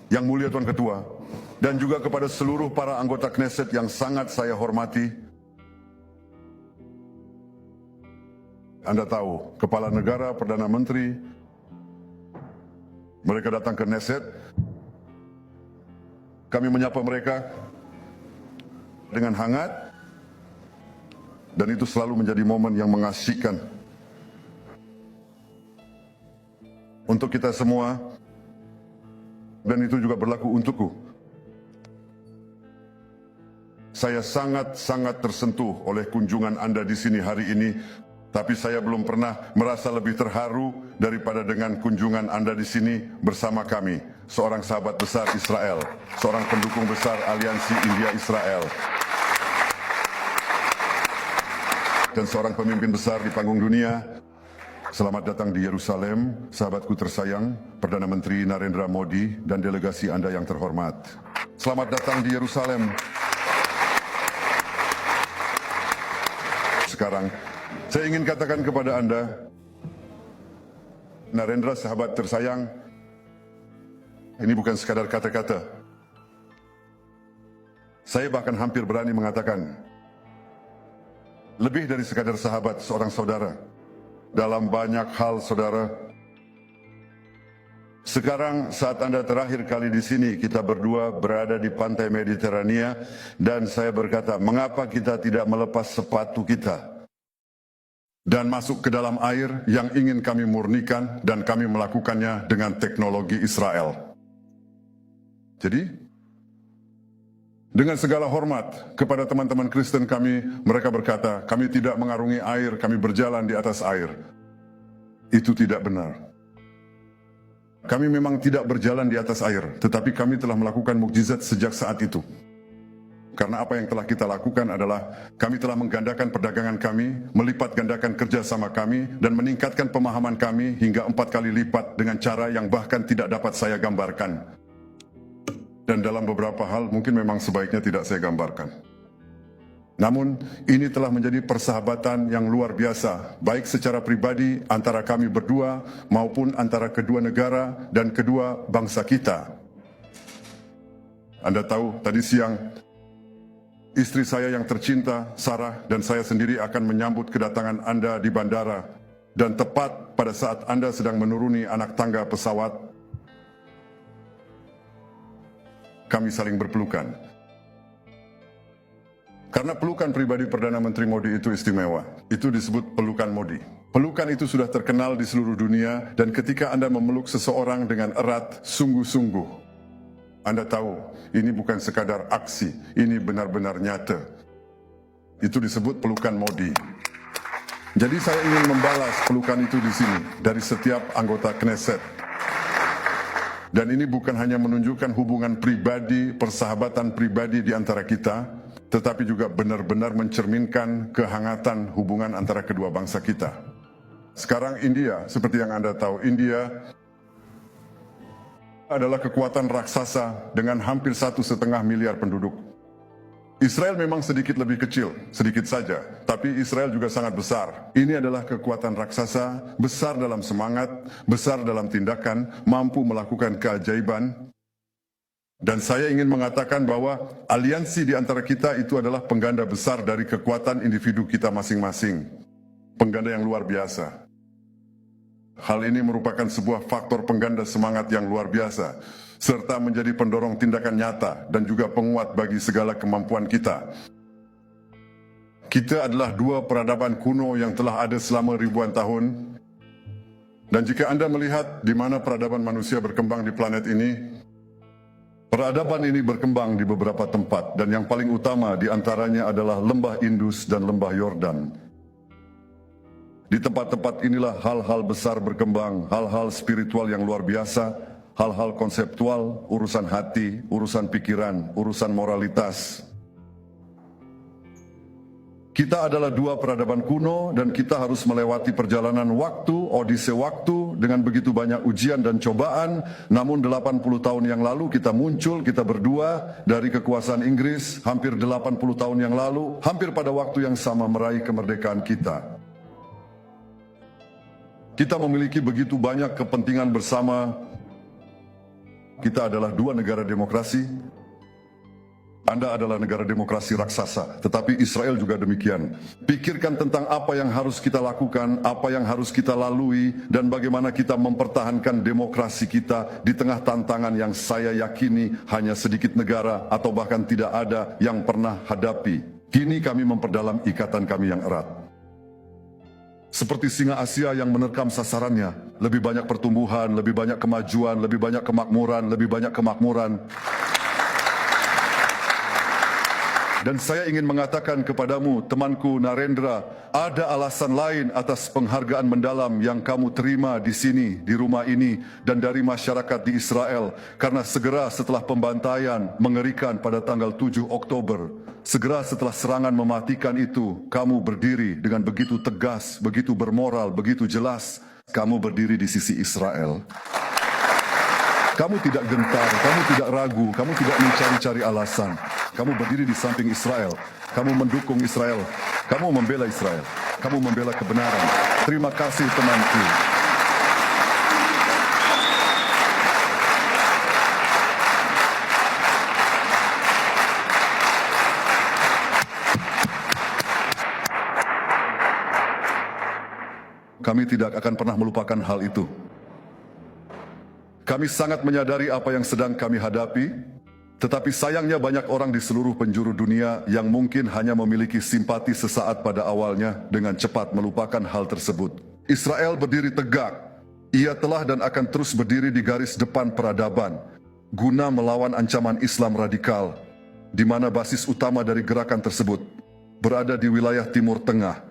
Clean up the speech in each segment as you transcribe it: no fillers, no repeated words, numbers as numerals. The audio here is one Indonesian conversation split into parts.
Yang mulia Tuan Ketua, dan juga kepada seluruh para anggota Knesset yang sangat saya hormati. Anda tahu, Kepala Negara, Perdana Menteri, mereka datang ke Knesset, kami menyapa mereka dengan hangat, dan itu selalu menjadi momen yang mengasihkan untuk kita semua, dan itu juga berlaku untukku. Saya sangat-sangat tersentuh oleh kunjungan Anda di sini hari ini, tapi saya belum pernah merasa lebih terharu daripada dengan kunjungan Anda di sini bersama kami, seorang sahabat besar Israel, seorang pendukung besar Aliansi India-Israel, dan seorang pemimpin besar di panggung dunia. Selamat datang di Yerusalem, sahabatku tersayang, Perdana Menteri Narendra Modi dan delegasi Anda yang terhormat. Selamat datang di Yerusalem. Sekarang, saya ingin katakan kepada Anda, Narendra sahabat tersayang, ini bukan sekadar kata-kata. Saya bahkan hampir berani mengatakan, lebih dari sekadar sahabat, seorang saudara. Dalam banyak hal, saudara. Sekarang saat Anda terakhir kali di sini, kita berdua berada di pantai Mediterania, dan saya berkata, mengapa kita tidak melepas sepatu kita dan masuk ke dalam air yang ingin kami murnikan, dan kami melakukannya dengan teknologi Israel. Jadi, dengan segala hormat kepada teman-teman Kristen kami, mereka berkata, kami tidak mengarungi air, kami berjalan di atas air. Itu tidak benar. Kami memang tidak berjalan di atas air, tetapi kami telah melakukan mukjizat sejak saat itu. Karena apa yang telah kita lakukan adalah, kami telah menggandakan perdagangan kami, melipat gandakan kerjasama kami, dan meningkatkan pemahaman kami hingga 4 kali lipat dengan cara yang bahkan tidak dapat saya gambarkan. Dan dalam beberapa hal mungkin memang sebaiknya tidak saya gambarkan. Namun ini telah menjadi persahabatan yang luar biasa, baik secara pribadi antara kami berdua maupun antara kedua negara dan kedua bangsa kita. Anda tahu, tadi siang istri saya yang tercinta, Sarah, dan saya sendiri akan menyambut kedatangan Anda di bandara, dan tepat pada saat Anda sedang menuruni anak tangga pesawat, kami saling berpelukan. Karena pelukan pribadi Perdana Menteri Modi itu istimewa. Itu disebut pelukan Modi. Pelukan itu sudah terkenal di seluruh dunia, dan ketika Anda memeluk seseorang dengan erat, sungguh-sungguh, Anda tahu, ini bukan sekadar aksi, ini benar-benar nyata. Itu disebut pelukan Modi. Jadi saya ingin membalas pelukan itu di sini, dari setiap anggota Knesset. Dan ini bukan hanya menunjukkan hubungan pribadi, persahabatan pribadi di antara kita, tetapi juga benar-benar mencerminkan kehangatan hubungan antara kedua bangsa kita. Sekarang India, seperti yang Anda tahu, India adalah kekuatan raksasa dengan hampir 1,5 miliar penduduk. Israel memang sedikit lebih kecil, sedikit saja, tapi Israel juga sangat besar. Ini adalah kekuatan raksasa, besar dalam semangat, besar dalam tindakan, mampu melakukan keajaiban. Dan saya ingin mengatakan bahwa aliansi di antara kita itu adalah pengganda besar dari kekuatan individu kita masing-masing. Pengganda yang luar biasa. Hal ini merupakan sebuah faktor pengganda semangat yang luar biasa, serta menjadi pendorong tindakan nyata dan juga penguat bagi segala kemampuan kita. Kita adalah dua peradaban kuno yang telah ada selama ribuan tahun. Dan jika Anda melihat di mana peradaban manusia berkembang di planet ini, peradaban ini berkembang di beberapa tempat, dan yang paling utama di antaranya adalah lembah Indus dan lembah Yordan. Di tempat-tempat inilah hal-hal besar berkembang, hal-hal spiritual yang luar biasa, hal-hal konseptual, urusan hati, urusan pikiran, urusan moralitas. Kita adalah dua peradaban kuno, dan kita harus melewati perjalanan waktu, odise waktu, dengan begitu banyak ujian dan cobaan. Namun 80 tahun yang lalu kita muncul, kita berdua dari kekuasaan Inggris, hampir 80 tahun yang lalu, hampir pada waktu yang sama meraih kemerdekaan kita. Kita memiliki begitu banyak kepentingan bersama, kita adalah dua negara demokrasi. Anda adalah negara demokrasi raksasa, tetapi Israel juga demikian. Pikirkan tentang apa yang harus kita lakukan, apa yang harus kita lalui, dan bagaimana kita mempertahankan demokrasi kita di tengah tantangan yang saya yakini hanya sedikit negara atau bahkan tidak ada yang pernah hadapi. Kini kami memperdalam ikatan kami yang erat. Seperti singa Asia yang menerkam sasarannya, lebih banyak pertumbuhan, lebih banyak kemajuan, lebih banyak kemakmuran, lebih banyak kemakmuran. Dan saya ingin mengatakan kepadamu, temanku Narendra, ada alasan lain atas penghargaan mendalam yang kamu terima di sini, di rumah ini, dan dari masyarakat di Israel. Karena segera setelah pembantaian mengerikan pada tanggal 7 Oktober, segera setelah serangan mematikan itu, kamu berdiri dengan begitu tegas, begitu bermoral, begitu jelas. Kamu berdiri di sisi Israel. Kamu tidak gentar, kamu tidak ragu, kamu tidak mencari-cari alasan. Kamu berdiri di samping Israel, kamu mendukung Israel, kamu membela Israel, kamu membela kebenaran. Terima kasih temanku. Kami tidak akan pernah melupakan hal itu. Kami sangat menyadari apa yang sedang kami hadapi, tetapi sayangnya banyak orang di seluruh penjuru dunia yang mungkin hanya memiliki simpati sesaat pada awalnya dengan cepat melupakan hal tersebut. Israel berdiri tegak. Ia telah dan akan terus berdiri di garis depan peradaban, guna melawan ancaman Islam radikal, di mana basis utama dari gerakan tersebut berada di wilayah Timur Tengah.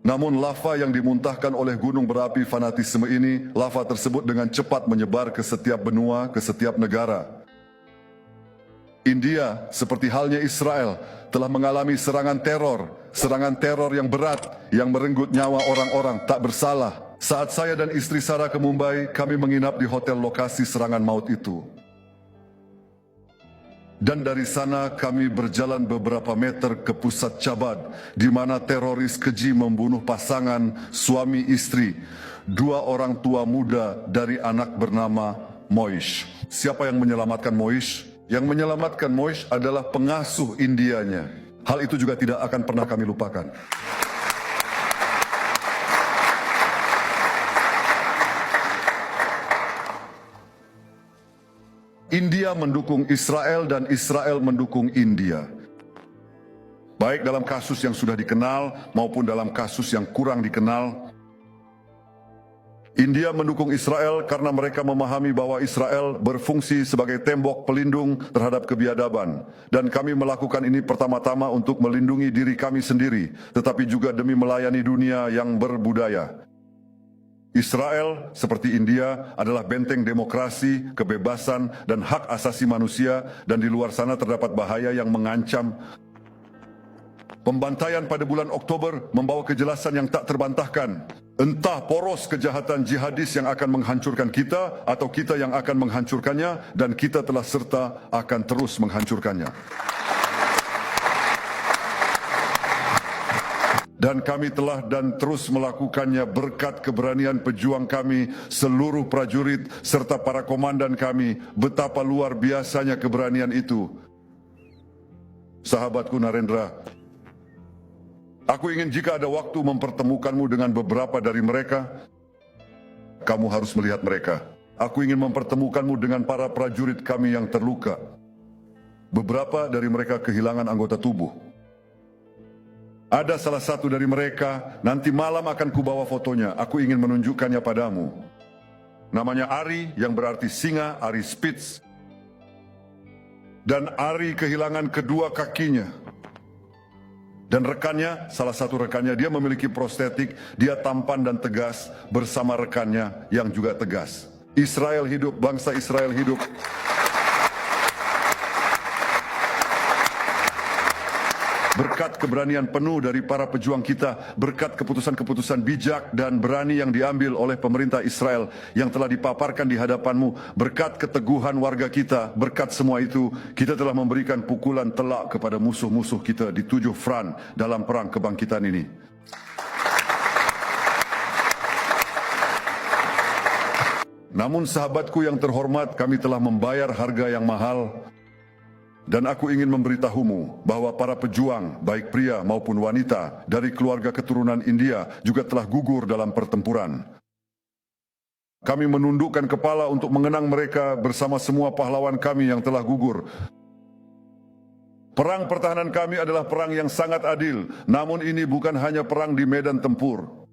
Namun lava yang dimuntahkan oleh gunung berapi fanatisme ini, lava tersebut dengan cepat menyebar ke setiap benua, ke setiap negara. India, seperti halnya Israel, telah mengalami serangan teror yang berat, yang merenggut nyawa orang-orang tak bersalah. Saat saya dan istri Sarah ke Mumbai, kami menginap di hotel lokasi serangan maut itu. Dan dari sana kami berjalan beberapa meter ke pusat Chabad, di mana teroris keji membunuh pasangan suami istri, dua orang tua muda dari anak bernama Moish. Siapa yang menyelamatkan Moish? Yang menyelamatkan Moish adalah pengasuh Indianya. Hal itu juga tidak akan pernah kami lupakan. India mendukung Israel dan Israel mendukung India. Baik dalam kasus yang sudah dikenal maupun dalam kasus yang kurang dikenal. India mendukung Israel karena mereka memahami bahwa Israel berfungsi sebagai tembok pelindung terhadap kebiadaban. Dan kami melakukan ini pertama-tama untuk melindungi diri kami sendiri, tetapi juga demi melayani dunia yang berbudaya. Israel, seperti India, adalah benteng demokrasi, kebebasan, dan hak asasi manusia, dan di luar sana terdapat bahaya yang mengancam. Pembantaian pada bulan Oktober membawa kejelasan yang tak terbantahkan. Entah poros kejahatan jihadis yang akan menghancurkan kita, atau kita yang akan menghancurkannya, dan kita telah serta akan terus menghancurkannya. Dan kami telah dan terus melakukannya berkat keberanian pejuang kami, seluruh prajurit serta para komandan kami. Betapa luar biasanya keberanian itu. Sahabatku Narendra, aku ingin jika ada waktu mempertemukanmu dengan beberapa dari mereka, kamu harus melihat mereka. Aku ingin mempertemukanmu dengan para prajurit kami yang terluka. Beberapa dari mereka kehilangan anggota tubuh. Ada salah satu dari mereka, nanti malam akan kubawa fotonya, aku ingin menunjukkannya padamu. Namanya Ari, yang berarti singa, Ari Spitz. Dan Ari kehilangan kedua kakinya. Dan rekannya, salah satu rekannya, dia memiliki prostetik, dia tampan dan tegas bersama rekannya yang juga tegas. Israel hidup, bangsa Israel hidup. Berkat keberanian penuh dari para pejuang kita, berkat keputusan-keputusan bijak dan berani yang diambil oleh pemerintah Israel yang telah dipaparkan di hadapanmu, berkat keteguhan warga kita, berkat semua itu, kita telah memberikan pukulan telak kepada musuh-musuh kita di 7 front dalam perang kebangkitan ini. Namun sahabatku yang terhormat, kami telah membayar harga yang mahal. Dan aku ingin memberitahumu bahwa para pejuang, baik pria maupun wanita, dari keluarga keturunan India juga telah gugur dalam pertempuran. Kami menundukkan kepala untuk mengenang mereka bersama semua pahlawan kami yang telah gugur. Perang pertahanan kami adalah perang yang sangat adil, namun ini bukan hanya perang di medan tempur.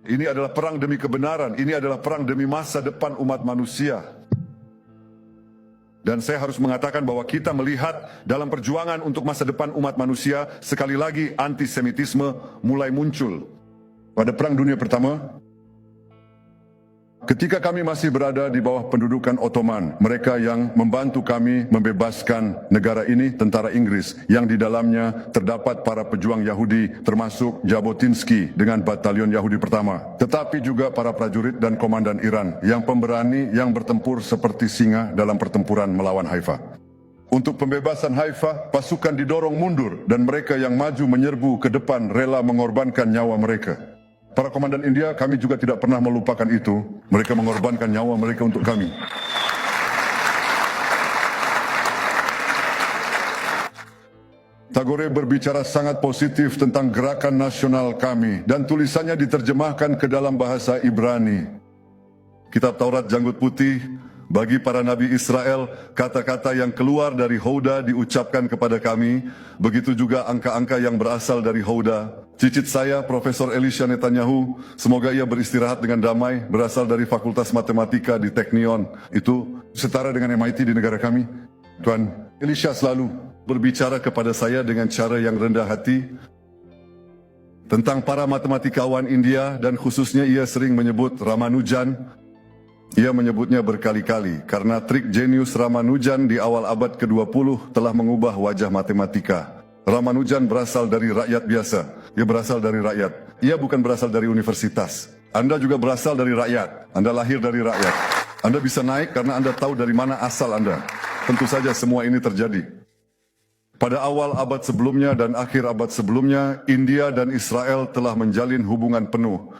Ini adalah perang demi kebenaran, ini adalah perang demi masa depan umat manusia. Dan saya harus mengatakan bahwa kita melihat dalam perjuangan untuk masa depan umat manusia, sekali lagi antisemitisme mulai muncul. Pada Perang Dunia Pertama, ketika kami masih berada di bawah pendudukan Ottoman, mereka yang membantu kami membebaskan negara ini, tentara Inggris, yang di dalamnya terdapat para pejuang Yahudi, termasuk Jabotinsky dengan batalion Yahudi pertama. Tetapi juga para prajurit dan komandan Iran yang pemberani yang bertempur seperti singa dalam pertempuran melawan Haifa. Untuk pembebasan Haifa, pasukan didorong mundur dan mereka yang maju menyerbu ke depan rela mengorbankan nyawa mereka. Para komandan India, kami juga tidak pernah melupakan itu. Mereka mengorbankan nyawa mereka untuk kami. Tagore berbicara sangat positif tentang gerakan nasional kami dan tulisannya diterjemahkan ke dalam bahasa Ibrani. Kitab Taurat Janggut Putih, bagi para nabi Israel, kata-kata yang keluar dari Houda diucapkan kepada kami, begitu juga angka-angka yang berasal dari Houda. Cicit saya, Profesor Elisha Netanyahu, semoga ia beristirahat dengan damai, berasal dari Fakultas Matematika di Teknion. Itu setara dengan MIT di negara kami. Tuan Elisha selalu berbicara kepada saya dengan cara yang rendah hati tentang para matematikawan India, dan khususnya ia sering menyebut Ramanujan. Ia menyebutnya berkali-kali karena trik jenius Ramanujan di awal abad ke-20 telah mengubah wajah matematika. Ramanujan berasal dari rakyat biasa. Ia berasal dari rakyat. Ia bukan berasal dari universitas. Anda juga berasal dari rakyat. Anda lahir dari rakyat. Anda bisa naik karena Anda tahu dari mana asal Anda. Tentu saja semua ini terjadi. Pada awal abad sebelumnya dan akhir abad sebelumnya, India dan Israel telah menjalin hubungan penuh.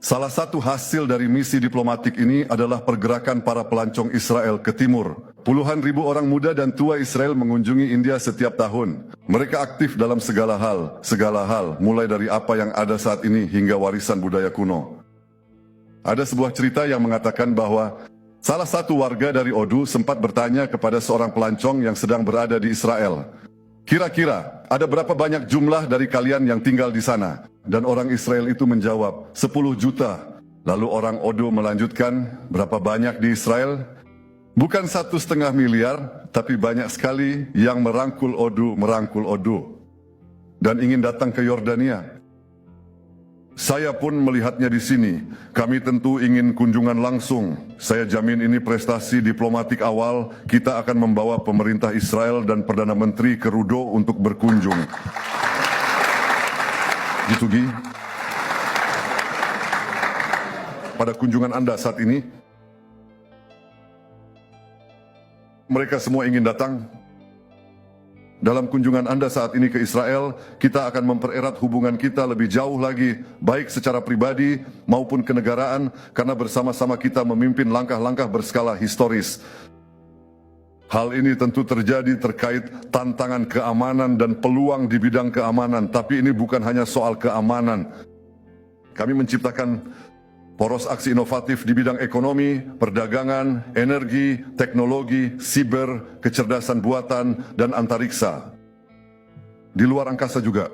Salah satu hasil dari misi diplomatik ini adalah pergerakan para pelancong Israel ke timur. Puluhan ribu orang muda dan tua Israel mengunjungi India setiap tahun. Mereka aktif dalam segala hal, mulai dari apa yang ada saat ini hingga warisan budaya kuno. Ada sebuah cerita yang mengatakan bahwa salah satu warga dari Odu sempat bertanya kepada seorang pelancong yang sedang berada di Israel, "Kira-kira ada berapa banyak jumlah dari kalian yang tinggal di sana?" Dan orang Israel itu menjawab, 10 juta. Lalu orang Odu melanjutkan, "Berapa banyak di Israel?" Bukan 1,5 miliar, tapi banyak sekali yang merangkul Odu dan ingin datang ke Yordania. Saya pun melihatnya di sini. Kami tentu ingin kunjungan langsung. Saya jamin ini prestasi diplomatik awal. Kita akan membawa pemerintah Israel dan Perdana Menteri ke Rudo untuk berkunjung. Gitu, Gi. Pada kunjungan Anda saat ini, mereka semua ingin datang. Dalam kunjungan Anda saat ini ke Israel, kita akan mempererat hubungan kita lebih jauh lagi, baik secara pribadi maupun kenegaraan, karena bersama-sama kita memimpin langkah-langkah berskala historis. Hal ini tentu terjadi terkait tantangan keamanan dan peluang di bidang keamanan, tapi ini bukan hanya soal keamanan. Kami menciptakan poros aksi inovatif di bidang ekonomi, perdagangan, energi, teknologi, siber, kecerdasan buatan, dan antariksa. Di luar angkasa juga.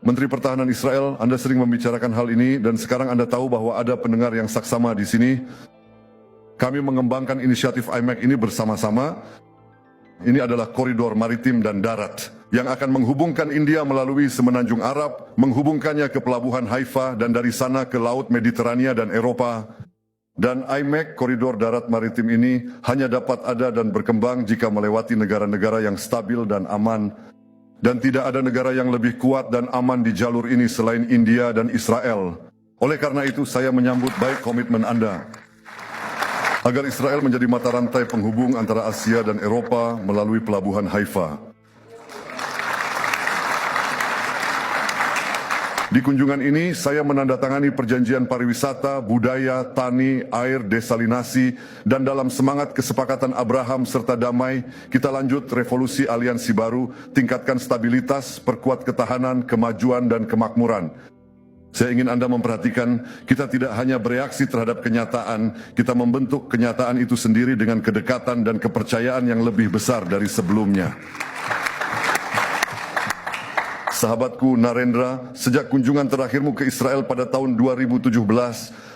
Menteri Pertahanan Israel, Anda sering membicarakan hal ini, dan sekarang Anda tahu bahwa ada pendengar yang saksama di sini. Kami mengembangkan inisiatif IMEC ini bersama-sama. Ini adalah koridor maritim dan darat yang akan menghubungkan India melalui Semenanjung Arab, menghubungkannya ke pelabuhan Haifa, dan dari sana ke Laut Mediterania dan Eropa. Dan IMEC, koridor darat maritim ini, hanya dapat ada dan berkembang jika melewati negara-negara yang stabil dan aman. Dan tidak ada negara yang lebih kuat dan aman di jalur ini selain India dan Israel. Oleh karena itu, saya menyambut baik komitmen Anda agar Israel menjadi mata rantai penghubung antara Asia dan Eropa melalui pelabuhan Haifa. Di kunjungan ini, saya menandatangani perjanjian pariwisata, budaya, tani, air, desalinasi, dan dalam semangat kesepakatan Abraham serta damai, kita lanjut revolusi aliansi baru, tingkatkan stabilitas, perkuat ketahanan, kemajuan, dan kemakmuran. Saya ingin Anda memperhatikan, kita tidak hanya bereaksi terhadap kenyataan, kita membentuk kenyataan itu sendiri dengan kedekatan dan kepercayaan yang lebih besar dari sebelumnya. Sahabatku Narendra, sejak kunjungan terakhirmu ke Israel pada tahun 2017,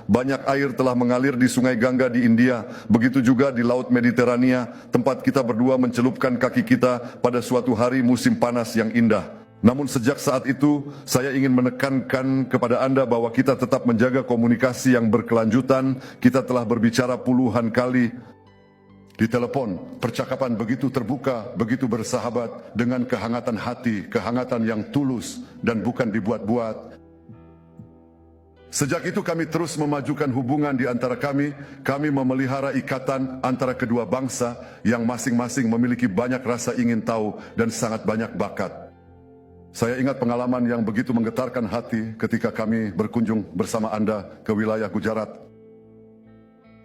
banyak air telah mengalir di Sungai Gangga di India, begitu juga di Laut Mediterania, tempat kita berdua mencelupkan kaki kita pada suatu hari musim panas yang indah. Namun sejak saat itu, saya ingin menekankan kepada Anda bahwa kita tetap menjaga komunikasi yang berkelanjutan. Kita telah berbicara puluhan kali di telepon, percakapan begitu terbuka, begitu bersahabat, dengan kehangatan hati, kehangatan yang tulus dan bukan dibuat-buat. Sejak itu kami terus memajukan hubungan di antara kami memelihara ikatan antara kedua bangsa yang masing-masing memiliki banyak rasa ingin tahu dan sangat banyak bakat. Saya ingat pengalaman yang begitu menggetarkan hati ketika kami berkunjung bersama Anda ke wilayah Gujarat.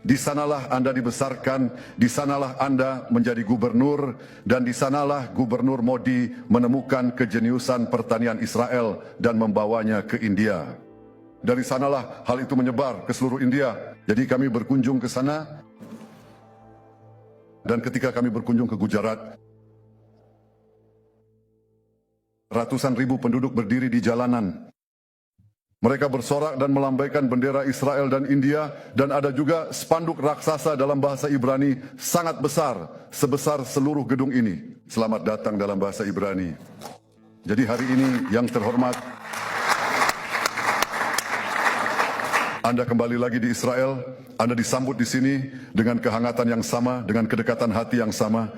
Di sanalah Anda dibesarkan, di sanalah Anda menjadi gubernur, dan di sanalah Gubernur Modi menemukan kejeniusan pertanian Israel dan membawanya ke India. Dari sanalah hal itu menyebar ke seluruh India. Jadi kami berkunjung ke sana, dan ketika kami berkunjung ke Gujarat, ratusan ribu penduduk berdiri di jalanan. Mereka bersorak dan melambaikan bendera Israel dan India, dan ada juga spanduk raksasa dalam bahasa Ibrani sangat besar, sebesar seluruh gedung ini. Selamat datang dalam bahasa Ibrani. Jadi hari ini yang terhormat, Anda kembali lagi di Israel, Anda disambut di sini dengan kehangatan yang sama, dengan kedekatan hati yang sama.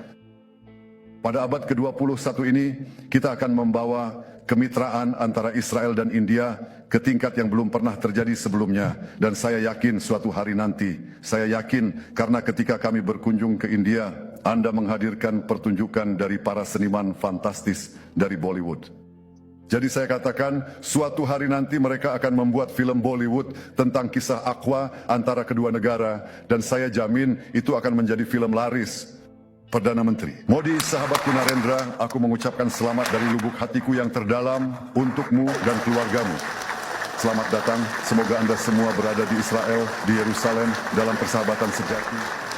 Pada abad ke-21 ini, kita akan membawa kemitraan antara Israel dan India ke tingkat yang belum pernah terjadi sebelumnya. Dan saya yakin suatu hari nanti, saya yakin karena ketika kami berkunjung ke India, Anda menghadirkan pertunjukan dari para seniman fantastis dari Bollywood. Jadi saya katakan, suatu hari nanti mereka akan membuat film Bollywood tentang kisah Aqua antara kedua negara, dan saya jamin itu akan menjadi film laris. Perdana Menteri Modi, sahabatku Narendra, aku mengucapkan selamat dari lubuk hatiku yang terdalam untukmu dan keluargamu. Selamat datang, semoga Anda semua berada di Israel, di Yerusalem, dalam persahabatan sejati.